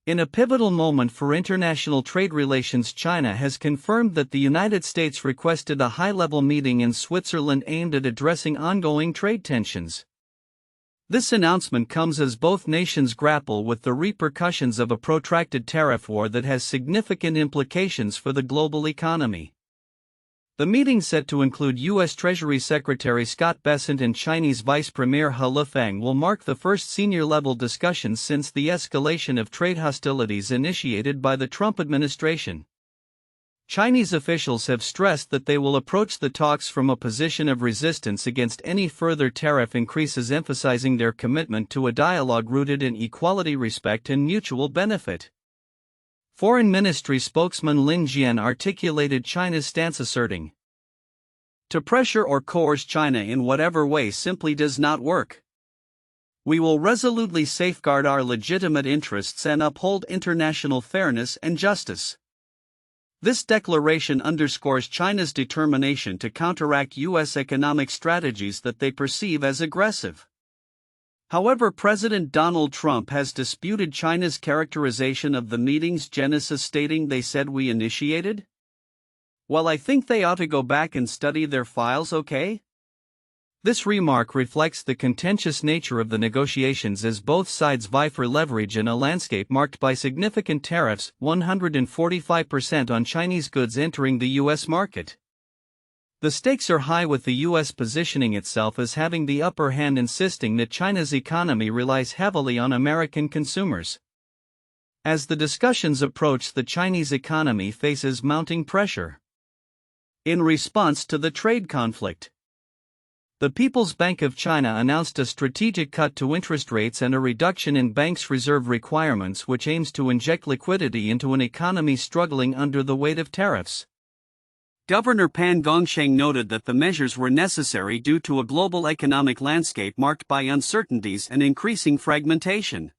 In a pivotal moment for international trade relations, China has confirmed that the United States requested a high-level meeting in Switzerland aimed at addressing ongoing trade tensions. This announcement comes as both nations grapple with the repercussions of a protracted tariff war that has significant implications for the global economy. The meeting, set to include U.S. Treasury Secretary Scott Bessent and Chinese Vice Premier Lifeng, will mark the first senior-level discussions since the escalation of trade hostilities initiated by the Trump administration. Chinese officials have stressed that they will approach the talks from a position of resistance against any further tariff increases, emphasizing their commitment to a dialogue rooted in equality, respect, and mutual benefit. Foreign Ministry spokesman Lin Jian articulated China's stance, asserting, "To pressure or coerce China in whatever way simply does not work. We will resolutely safeguard our legitimate interests and uphold international fairness and justice." This declaration underscores China's determination to counteract U.S. economic strategies that they perceive as aggressive. However, President Donald Trump has disputed China's characterization of the meeting's genesis, stating, "They said we initiated? Well, I think they ought to go back and study their files, okay?" This remark reflects the contentious nature of the negotiations as both sides vie for leverage in a landscape marked by significant tariffs, 145% on Chinese goods entering the U.S. market. The stakes are high, with the U.S. positioning itself as having the upper hand, insisting that China's economy relies heavily on American consumers. As the discussions approach, the Chinese economy faces mounting pressure. In response to the trade conflict, the People's Bank of China announced a strategic cut to interest rates and a reduction in banks' reserve requirements, which aims to inject liquidity into an economy struggling under the weight of tariffs. Governor Pan Gongsheng noted that the measures were necessary due to a global economic landscape marked by uncertainties and increasing fragmentation.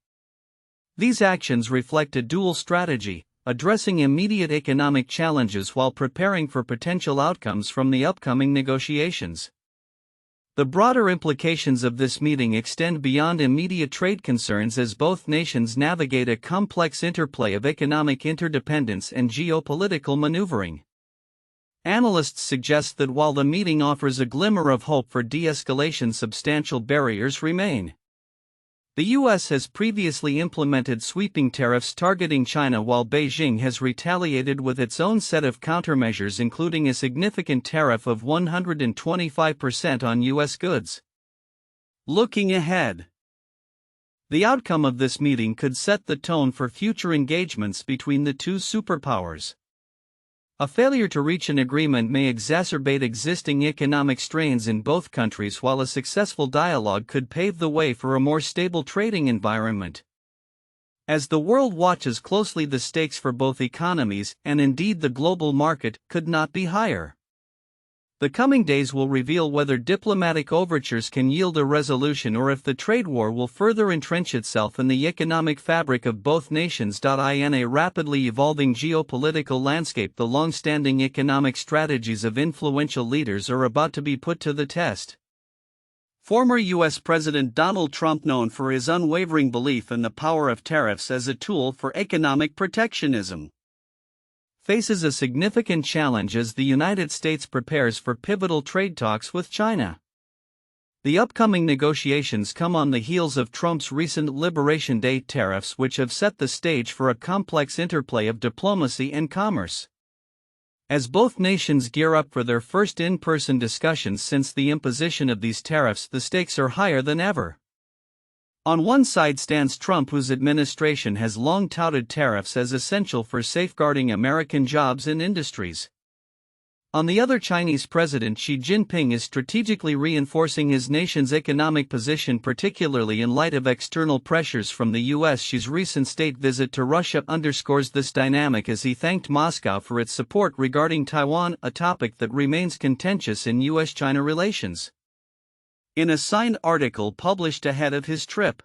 These actions reflect a dual strategy, addressing immediate economic challenges while preparing for potential outcomes from the upcoming negotiations. The broader implications of this meeting extend beyond immediate trade concerns as both nations navigate a complex interplay of economic interdependence and geopolitical maneuvering. Analysts suggest that while the meeting offers a glimmer of hope for de-escalation, substantial barriers remain. The U.S. has previously implemented sweeping tariffs targeting China, while Beijing has retaliated with its own set of countermeasures, including a significant tariff of 125% on U.S. goods. Looking ahead, the outcome of this meeting could set the tone for future engagements between the two superpowers. A failure to reach an agreement may exacerbate existing economic strains in both countries, while a successful dialogue could pave the way for a more stable trading environment. As the world watches closely, the stakes for both economies, and indeed the global market, could not be higher. The coming days will reveal whether diplomatic overtures can yield a resolution or if the trade war will further entrench itself in the economic fabric of both nations. In a rapidly evolving geopolitical landscape, the long-standing economic strategies of influential leaders are about to be put to the test. Former U.S. President Donald Trump, known for his unwavering belief in the power of tariffs as a tool for economic protectionism, faces a significant challenge as the United States prepares for pivotal trade talks with China. The upcoming negotiations come on the heels of Trump's recent Liberation Day tariffs, which have set the stage for a complex interplay of diplomacy and commerce. As both nations gear up for their first in-person discussions since the imposition of these tariffs, the stakes are higher than ever. On one side stands Trump, whose administration has long touted tariffs as essential for safeguarding American jobs and industries. On the other, Chinese President Xi Jinping is strategically reinforcing his nation's economic position, particularly in light of external pressures from the U.S. Xi's recent state visit to Russia underscores this dynamic as he thanked Moscow for its support regarding Taiwan, a topic that remains contentious in U.S.-China relations. In a signed article published ahead of his trip,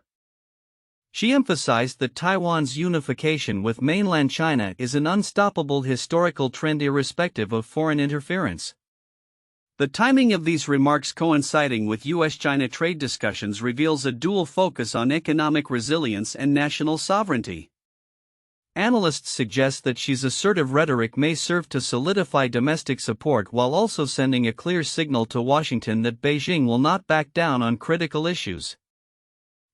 Xi emphasized that Taiwan's unification with mainland China is an unstoppable historical trend irrespective of foreign interference. The timing of these remarks coinciding with U.S.-China trade discussions reveals a dual focus on economic resilience and national sovereignty. Analysts suggest that Xi's assertive rhetoric may serve to solidify domestic support while also sending a clear signal to Washington that Beijing will not back down on critical issues.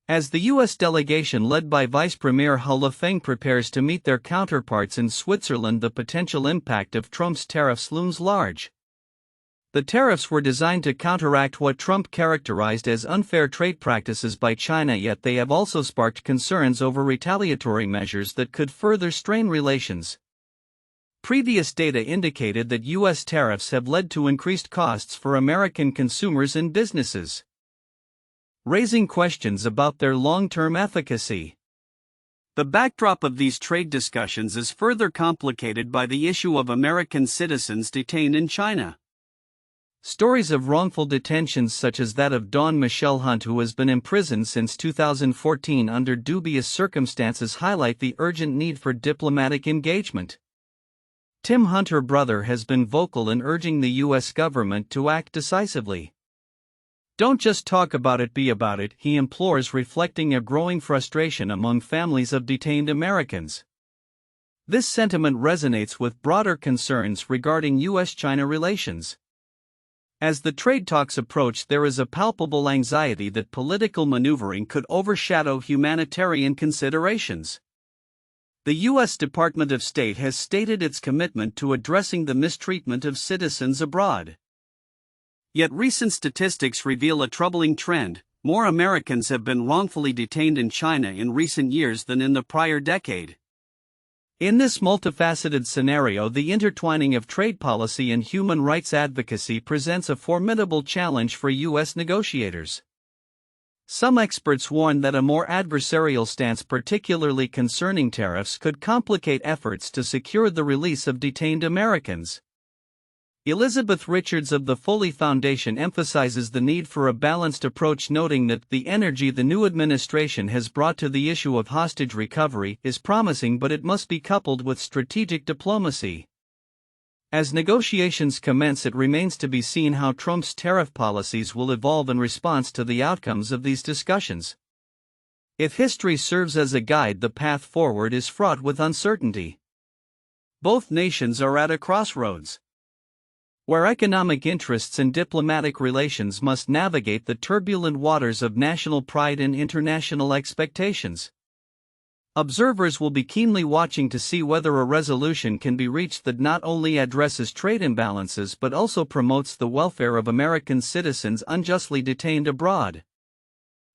As the U.S. delegation led by Vice Premier Lifeng prepares to meet their counterparts in Switzerland, the potential impact of Trump's tariffs looms large. The tariffs were designed to counteract what Trump characterized as unfair trade practices by China, yet they have also sparked concerns over retaliatory measures that could further strain relations. Previous data indicated that U.S. tariffs have led to increased costs for American consumers and businesses, raising questions about their long-term efficacy. The backdrop of these trade discussions is further complicated by the issue of American citizens detained in China. Stories of wrongful detentions such as that of Dawn Michelle Hunt, who has been imprisoned since 2014 under dubious circumstances, highlight the urgent need for diplomatic engagement. Tim Hunt, her brother, has been vocal in urging the U.S. government to act decisively. "Don't just talk about it, be about it," he implores, reflecting a growing frustration among families of detained Americans. This sentiment resonates with broader concerns regarding U.S.-China relations. As the trade talks approach, there is a palpable anxiety that political maneuvering could overshadow humanitarian considerations. The U.S. Department of State has stated its commitment to addressing the mistreatment of citizens abroad. Yet recent statistics reveal a troubling trend: more Americans have been wrongfully detained in China in recent years than in the prior decade. In this multifaceted scenario, the intertwining of trade policy and human rights advocacy presents a formidable challenge for U.S. negotiators. Some experts warn that a more adversarial stance, particularly concerning tariffs, could complicate efforts to secure the release of detained Americans. Elizabeth Richards of the Foley Foundation emphasizes the need for a balanced approach, noting that the energy the new administration has brought to the issue of hostage recovery is promising, but it must be coupled with strategic diplomacy. As negotiations commence, it remains to be seen how Trump's tariff policies will evolve in response to the outcomes of these discussions. If history serves as a guide, the path forward is fraught with uncertainty. Both nations are at a crossroads, where economic interests and diplomatic relations must navigate the turbulent waters of national pride and international expectations. Observers will be keenly watching to see whether a resolution can be reached that not only addresses trade imbalances but also promotes the welfare of American citizens unjustly detained abroad.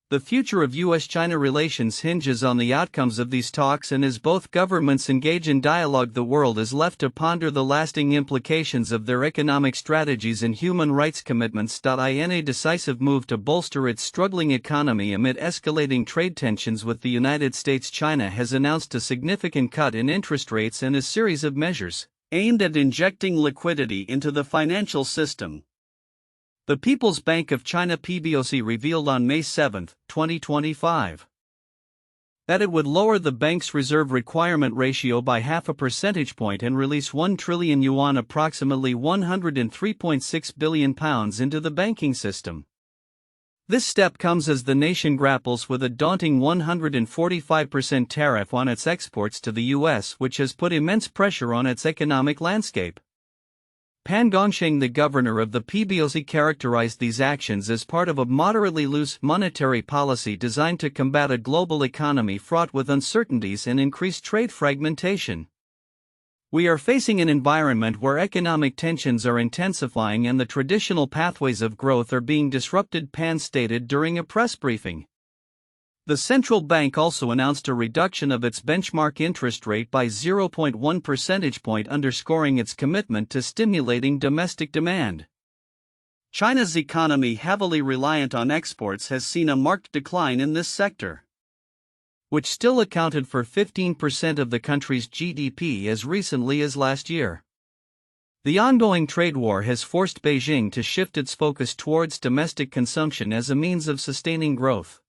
The future of U.S.-China relations hinges on the outcomes of these talks, and as both governments engage in dialogue, the world is left to ponder the lasting implications of their economic strategies and human rights commitments. In a decisive move to bolster its struggling economy amid escalating trade tensions with the United States, China has announced a significant cut in interest rates and a series of measures aimed at injecting liquidity into the financial system. The People's Bank of China (PBOC) revealed on May 7, 2025, that it would lower the bank's reserve requirement ratio by half a percentage point and release 1 trillion yuan, approximately £103.6 billion, into the banking system. This step comes as the nation grapples with a daunting 145% tariff on its exports to the U.S., which has put immense pressure on its economic landscape. Pan Gongsheng, the governor of the PBOC, characterized these actions as part of a moderately loose monetary policy designed to combat a global economy fraught with uncertainties and increased trade fragmentation. "We are facing an environment where economic tensions are intensifying and the traditional pathways of growth are being disrupted," Pan stated during a press briefing. The central bank also announced a reduction of its benchmark interest rate by 0.1 percentage point, underscoring its commitment to stimulating domestic demand. China's economy, heavily reliant on exports, has seen a marked decline in this sector, which still accounted for 15% of the country's GDP as recently as last year. The ongoing trade war has forced Beijing to shift its focus towards domestic consumption as a means of sustaining growth.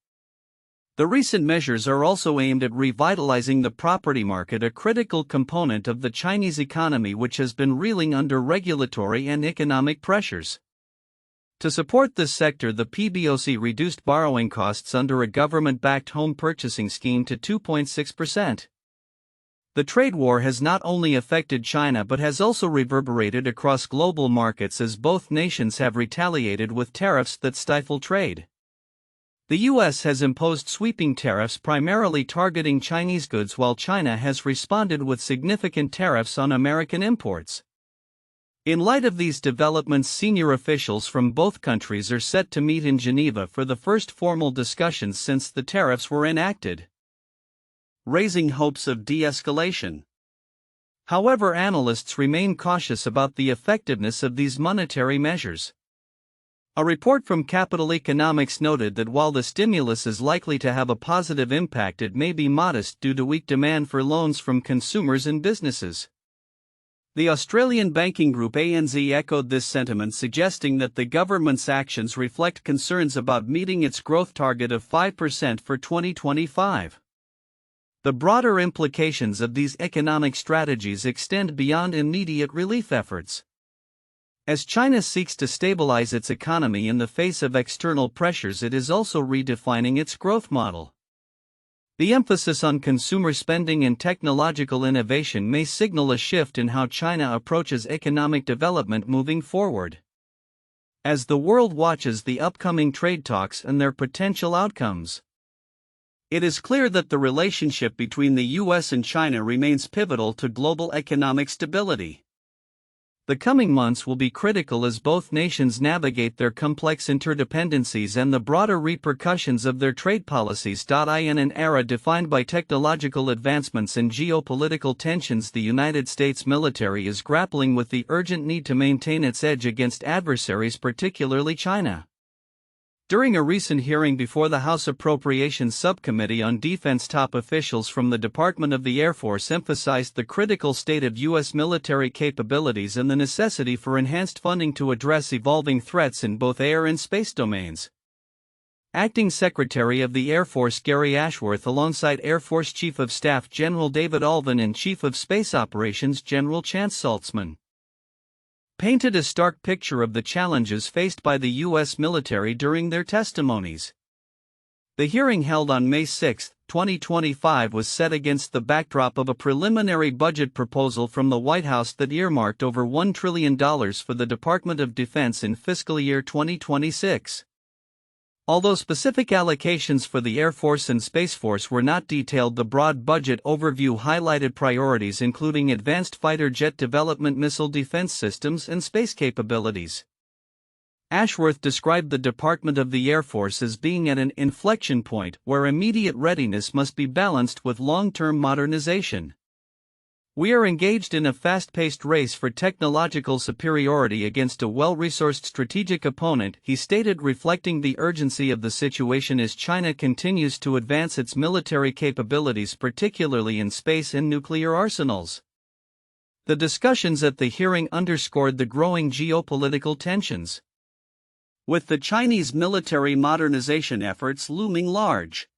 The recent measures are also aimed at revitalizing the property market, a critical component of the Chinese economy which has been reeling under regulatory and economic pressures. To support this sector, the PBOC reduced borrowing costs under a government-backed home purchasing scheme to 2.6%. The trade war has not only affected China but has also reverberated across global markets as both nations have retaliated with tariffs that stifle trade. The US has imposed sweeping tariffs primarily targeting Chinese goods, while China has responded with significant tariffs on American imports. In light of these developments, senior officials from both countries are set to meet in Geneva for the first formal discussions since the tariffs were enacted, raising hopes of de-escalation. However, analysts remain cautious about the effectiveness of these monetary measures. A report from Capital Economics noted that while the stimulus is likely to have a positive impact, it may be modest due to weak demand for loans from consumers and businesses. The Australian banking group ANZ echoed this sentiment, suggesting that the government's actions reflect concerns about meeting its growth target of 5% for 2025. The broader implications of these economic strategies extend beyond immediate relief efforts. As China seeks to stabilize its economy in the face of external pressures, it is also redefining its growth model. The emphasis on consumer spending and technological innovation may signal a shift in how China approaches economic development moving forward. As the world watches the upcoming trade talks and their potential outcomes, it is clear that the relationship between the US and China remains pivotal to global economic stability. The coming months will be critical as both nations navigate their complex interdependencies and the broader repercussions of their trade policies. In an era defined by technological advancements and geopolitical tensions, the United States military is grappling with the urgent need to maintain its edge against adversaries, particularly China. During a recent hearing before the House Appropriations Subcommittee on Defense, top officials from the Department of the Air Force emphasized the critical state of U.S. military capabilities and the necessity for enhanced funding to address evolving threats in both air and space domains. Acting Secretary of the Air Force Gary Ashworth, alongside Air Force Chief of Staff General David Ulvin and Chief of Space Operations General Chance Saltzman, painted a stark picture of the challenges faced by the U.S. military during their testimonies. The hearing, held on May 6, 2025, was set against the backdrop of a preliminary budget proposal from the White House that earmarked over $1 trillion for the Department of Defense in fiscal year 2026. Although specific allocations for the Air Force and Space Force were not detailed, the broad budget overview highlighted priorities including advanced fighter jet development, missile defense systems, and space capabilities. Ashworth described the Department of the Air Force as being at an inflection point where immediate readiness must be balanced with long-term modernization. "We are engaged in a fast-paced race for technological superiority against a well-resourced strategic opponent," he stated, reflecting the urgency of the situation as China continues to advance its military capabilities, particularly in space and nuclear arsenals. The discussions at the hearing underscored the growing geopolitical tensions, with the Chinese military modernization efforts looming large.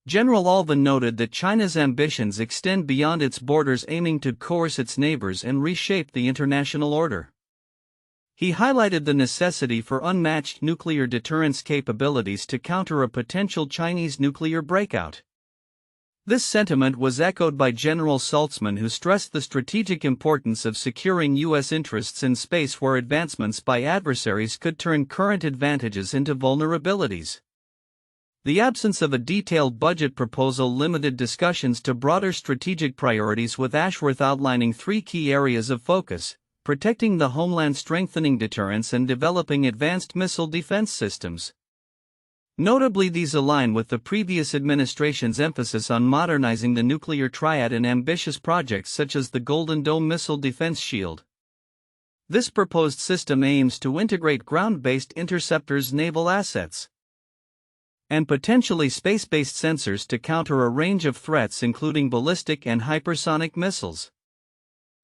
General Ulvin noted that China's ambitions extend beyond its borders, aiming to coerce its neighbors and reshape the international order. He highlighted the necessity for unmatched nuclear deterrence capabilities to counter a potential Chinese nuclear breakout. This sentiment was echoed by General Saltzman, who stressed the strategic importance of securing U.S. interests in space, where advancements by adversaries could turn current advantages into vulnerabilities. The absence of a detailed budget proposal limited discussions to broader strategic priorities, with Ashworth outlining three key areas of focus: protecting the homeland, strengthening deterrence, and developing advanced missile defense systems. Notably, these align with the previous administration's emphasis on modernizing the nuclear triad and ambitious projects such as the Golden Dome missile defense shield. This proposed system aims to integrate ground-based interceptors, naval assets, and potentially space-based sensors to counter a range of threats, including ballistic and hypersonic missiles.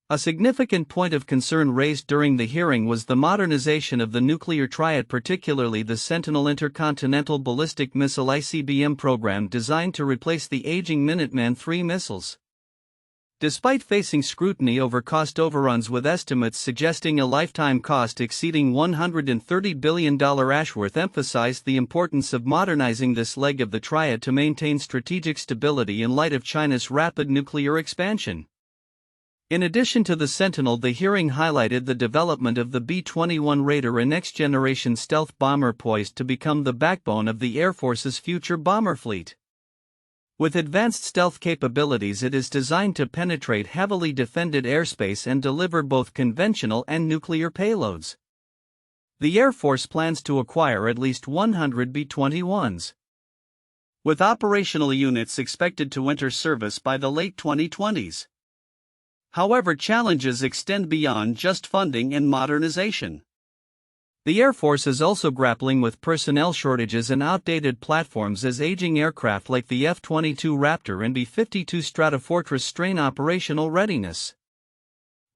A significant point of concern raised during the hearing was the modernization of the nuclear triad, particularly the Sentinel Intercontinental Ballistic Missile (ICBM) program, designed to replace the aging Minuteman III missiles. Despite facing scrutiny over cost overruns with estimates suggesting a lifetime cost exceeding $130 billion, Ashworth emphasized the importance of modernizing this leg of the triad to maintain strategic stability in light of China's rapid nuclear expansion. In addition to the Sentinel, the hearing highlighted the development of the B-21 Raider, a next-generation stealth bomber poised to become the backbone of the Air Force's future bomber fleet. With advanced stealth capabilities, it is designed to penetrate heavily defended airspace and deliver both conventional and nuclear payloads. The Air Force plans to acquire at least 100 B-21s, with operational units expected to enter service by the late 2020s. However, challenges extend beyond just funding and modernization. The Air Force is also grappling with personnel shortages and outdated platforms as aging aircraft like the F-22 Raptor and B-52 Stratofortress strain operational readiness.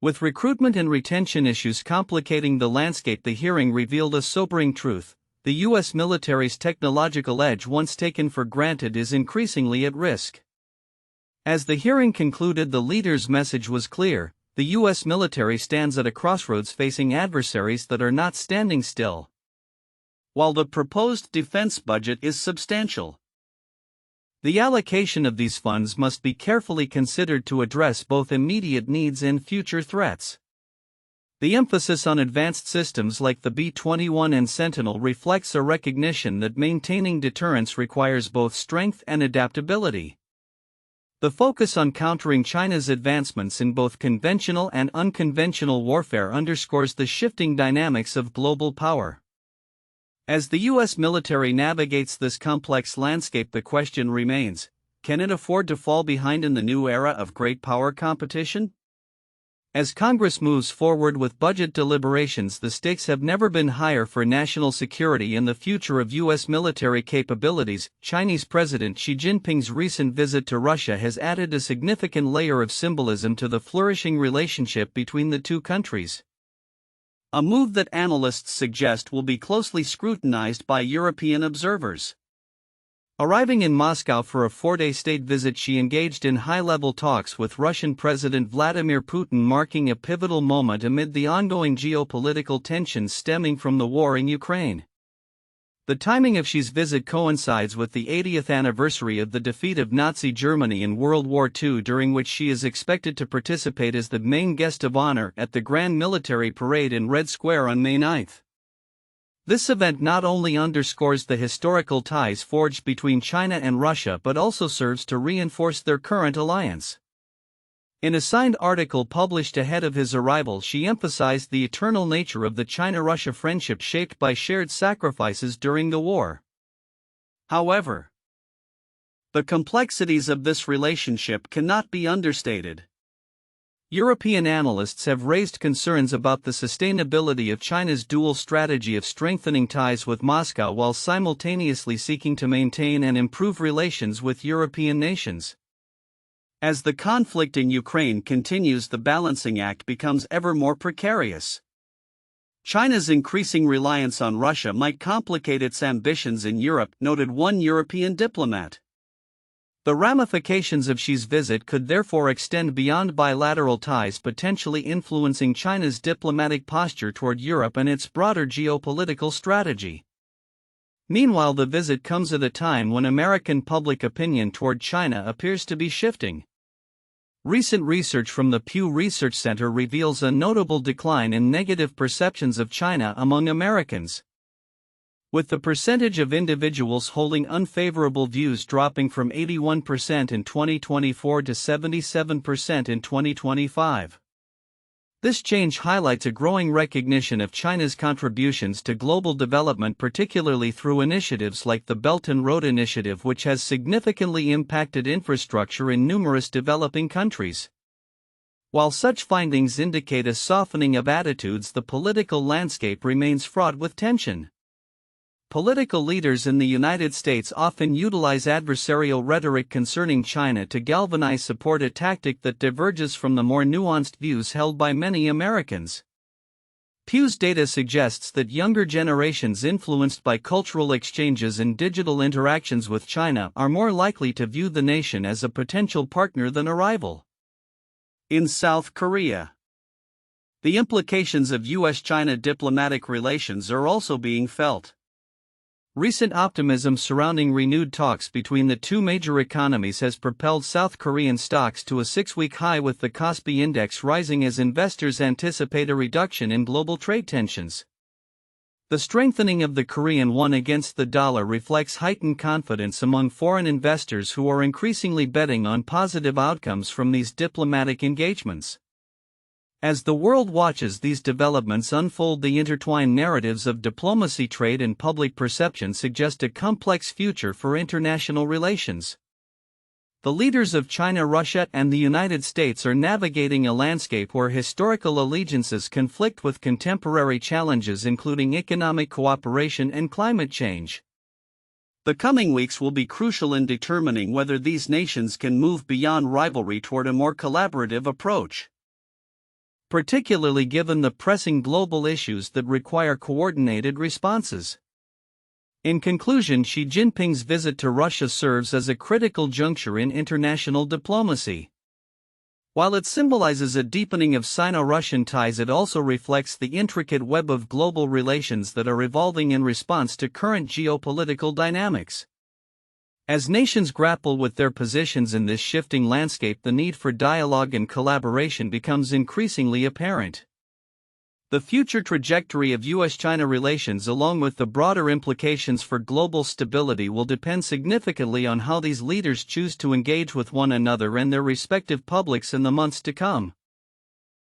With recruitment and retention issues complicating the landscape, the hearing revealed a sobering truth: the U.S. military's technological edge, once taken for granted, is increasingly at risk. As the hearing concluded, the leader's message was clear: the U.S. military stands at a crossroads, facing adversaries that are not standing still. While the proposed defense budget is substantial, the allocation of these funds must be carefully considered to address both immediate needs and future threats. The emphasis on advanced systems like the B-21 and Sentinel reflects a recognition that maintaining deterrence requires both strength and adaptability. The focus on countering China's advancements in both conventional and unconventional warfare underscores the shifting dynamics of global power. As the U.S. military navigates this complex landscape, the question remains: can it afford to fall behind in the new era of great power competition? As Congress moves forward with budget deliberations, the stakes have never been higher for national security and the future of U.S. military capabilities. Chinese President Xi Jinping's recent visit to Russia has added a significant layer of symbolism to the flourishing relationship between the two countries, a move that analysts suggest will be closely scrutinized by European observers. Arriving in Moscow for a 4-day state visit, she engaged in high-level talks with Russian President Vladimir Putin, marking a pivotal moment amid the ongoing geopolitical tensions stemming from the war in Ukraine. The timing of Xi's visit coincides with the 80th anniversary of the defeat of Nazi Germany in World War II, during which she is expected to participate as the main guest of honor at the Grand Military Parade in Red Square on May 9. This event not only underscores the historical ties forged between China and Russia but also serves to reinforce their current alliance. In a signed article published ahead of his arrival, she emphasized the eternal nature of the China-Russia friendship, shaped by shared sacrifices during the war. However, the complexities of this relationship cannot be understated. European analysts have raised concerns about the sustainability of China's dual strategy of strengthening ties with Moscow while simultaneously seeking to maintain and improve relations with European nations. As the conflict in Ukraine continues, the balancing act becomes ever more precarious. China's increasing reliance on Russia might complicate its ambitions in Europe, noted one European diplomat. The ramifications of Xi's visit could therefore extend beyond bilateral ties, potentially influencing China's diplomatic posture toward Europe and its broader geopolitical strategy. Meanwhile, the visit comes at a time when American public opinion toward China appears to be shifting. Recent research from the Pew Research Center reveals a notable decline in negative perceptions of China among Americans, with the percentage of individuals holding unfavorable views dropping from 81% in 2024 to 77% in 2025. This change highlights a growing recognition of China's contributions to global development, particularly through initiatives like the Belt and Road Initiative, which has significantly impacted infrastructure in numerous developing countries. While such findings indicate a softening of attitudes, the political landscape remains fraught with tension. Political leaders in the United States often utilize adversarial rhetoric concerning China to galvanize support, a tactic that diverges from the more nuanced views held by many Americans. Pew's data suggests that younger generations influenced by cultural exchanges and digital interactions with China are more likely to view the nation as a potential partner than a rival. In South Korea, the implications of US-China diplomatic relations are also being felt. Recent optimism surrounding renewed talks between the two major economies has propelled South Korean stocks to a 6-week high, with the Kospi index rising as investors anticipate a reduction in global trade tensions. The strengthening of the Korean won against the dollar reflects heightened confidence among foreign investors who are increasingly betting on positive outcomes from these diplomatic engagements. As the world watches these developments unfold, the intertwined narratives of diplomacy, trade, and public perception suggest a complex future for international relations. The leaders of China, Russia, and the United States are navigating a landscape where historical allegiances conflict with contemporary challenges, including economic cooperation and climate change. The coming weeks will be crucial in determining whether these nations can move beyond rivalry toward a more collaborative approach, particularly given the pressing global issues that require coordinated responses. In conclusion, Xi Jinping's visit to Russia serves as a critical juncture in international diplomacy. While it symbolizes a deepening of Sino-Russian ties, it also reflects the intricate web of global relations that are evolving in response to current geopolitical dynamics. As nations grapple with their positions in this shifting landscape, the need for dialogue and collaboration becomes increasingly apparent. The future trajectory of US-China relations, along with the broader implications for global stability, will depend significantly on how these leaders choose to engage with one another and their respective publics in the months to come.